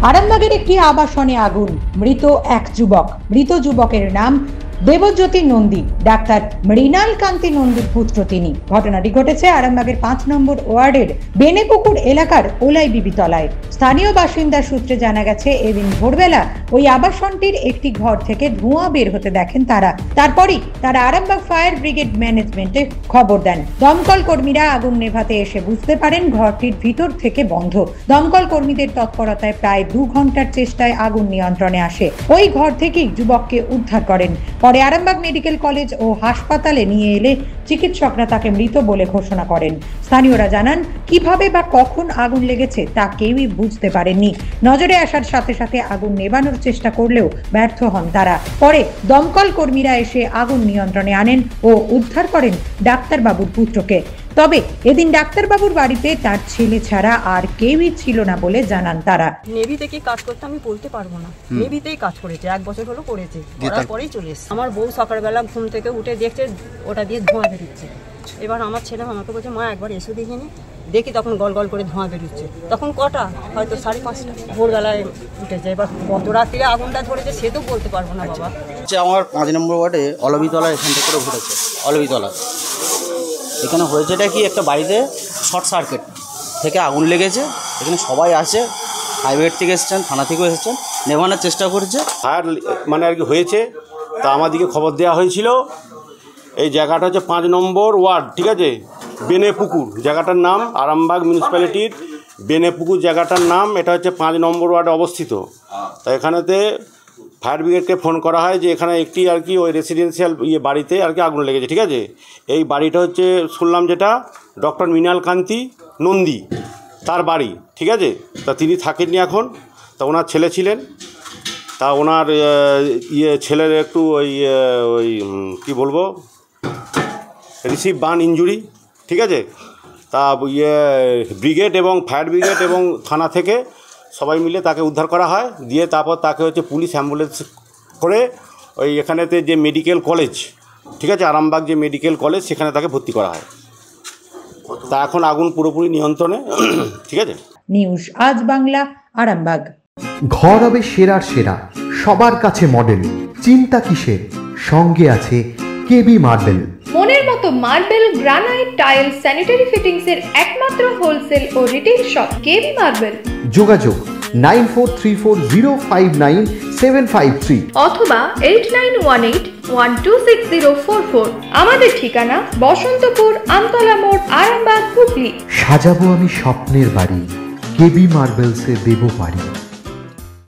আরামবাগের একটি আবাসনে আগুন, মৃত এক যুবক। মৃত যুবকের নাম দেবজ্যোতি নন্দী, ডাক্তার মৃণাল কান্তি নন্দীর পুত্র তিনি। ঘটনাটি ঘটেছে আরামবাগের 5 নম্বর ওয়ার্ডের বেনেপুকুর এলাকার ওলাই বিবিতলায়। স্থানীয় বাসিন্দা সূত্রে জানা গেছে, এদিন ভোরবেলা ওই আবাসনটির একটি ঘর থেকে ধোঁয়া বের হতে দেখেন তারা। তারপরই তারা আরামবাগ ফায়ার ব্রিগেড ম্যানেজমেন্টে খবর দেন। দমকল কর্মীরা আগুন নেভাতে এসে বুঝতে পারেন ঘরটির ভিতর থেকে বন্ধ। দমকল কর্মীদের তৎপরতায় প্রায় 2 ঘন্টার চেষ্টায় আগুন নিয়ন্ত্রণে আসে। ওই ঘর থেকেই যুবককে উদ্ধার করেন। পরে আরামবাগ মেডিকেল কলেজ ও হাসপাতালে নিয়ে এলে চিকিৎসকরা তাকে মৃত বলে ঘোষণা করেন। স্থানীয়রা জানান, কিভাবে বা কখন আগুন লেগেছে তা কেউই বুঝতে পারেননি। নজরে আসার সাথে সাথে আগুন নেভানোর চেষ্টা করলেও ব্যর্থ হন তারা। পরে দমকল কর্মীরা এসে আগুন নিয়ন্ত্রণে আনেন ও উদ্ধার করেন ডাক্তারবাবুর পুত্রকে। তবে এদিন ডাক্তারবাবুর বাড়িতে তার ছেলে ছাড়া আর কেউই ছিল না বলে জানান তারা। নেভি থেকে কাজ করতে আমি বলতে পারবো না, নেভিতেই কাজ করেছে, 1 বছর হলো করেছে, তারপরেই চলে এসেছে। আমার বউ সকালবেলা ঘুম থেকে উঠে দেখছে ওটা দিয়ে ধোঁয়া বেরোচ্ছে। এবার আমার ছেলে আমাকে বলছে, মা একবার এসে দেখিনি। দেখি তখন গল গল করে ধোঁয়া বেরোচ্ছে। তখন কটা, হয়তো 5:30 ভোরবেলায় উঠেছে। এবার কত রাত্রিরে আগুনটা ধরেছে সে তো বলতে পারবো না বাবা। আমার 5 নম্বর ওয়ার্ডে অলবিতলা এখান থেকে করে ঘটেছে। অলবিতলা এখানে হয়েছেটা কি, একটা বাড়িতে শর্ট সার্কিট থেকে আগুন লেগেছে। এখানে সবাই আছে, ফায়ার ব্রিগেড থেকে এসেছেন, থানা থেকেও এসেছেন, নেভানোর চেষ্টা করেছে। ফায়ার মানে আর কি হয়েছে, তা আমাদেরকে খবর দেওয়া হয়েছিল। এই জায়গাটা হচ্ছে 5 নম্বর ওয়ার্ড, ঠিক আছে, বেনেপুকুর জায়গাটার নাম, আরামবাগ মিউনিসিপ্যালিটির বেনেপুকুর জায়গাটার নাম। এটা হচ্ছে 5 নম্বর ওয়ার্ডে অবস্থিত। তা এখানেতে ফায়ার ব্রিগেডকে ফোন করা হয় যে এখানে একটি আর কি ওই রেসিডেন্সিয়াল বাড়িতে আর কি আগুন লেগেছে, ঠিক আছে। এই বাড়িটা হচ্ছে শুনলাম যেটা ডক্টর মৃণাল কান্তি নন্দী তার বাড়ি, ঠিক আছে। তা তিনি থাকেননি এখন, তা ওনার ছেলে ছিলেন। তা ওনার ছেলের একটু ওই কী বলবো, রিসিভ বার্ন ইঞ্জুরি, ঠিক আছে। তা ব্রিগেড এবং ফায়ার ব্রিগেড এবং থানা থেকে সবাই মিলে তাকে উদ্ধার করা হয়। দিয়ে তারপর তাকে হচ্ছে পুলিশ অ্যাম্বুলেন্স করে ওই এখানেতে যে মেডিকেল কলেজ, ঠিক আছে, আরামবাগ যে মেডিকেল কলেজ, সেখানে তাকে ভর্তি করা হয়। তা এখন আগুন পুরোপুরি নিয়ন্ত্রণে, ঠিক আছে। নিউজ আজ বাংলা, আরামবাগ। ঘর হবে সেরার সেরা, সবার কাছে মডেল। চিন্তা কিসের, সঙ্গে আছে কেবি মার্বেল। মনের মতো marble, granite, tile, sanitary fittings এর একমাত্র হোলসেল ও রিটেইল শপ কেবি মার্বেল। যোগাযোগ 9434059753 অথবা 8918126044। আমাদের ঠিকানা বসন্তপুর, আমতলা মোড়, আরামবাগ, হুগলি। সাজাবো আমি স্বপ্নের বাড়ি, কেবি মার্বেলসে দেবো বাড়ি।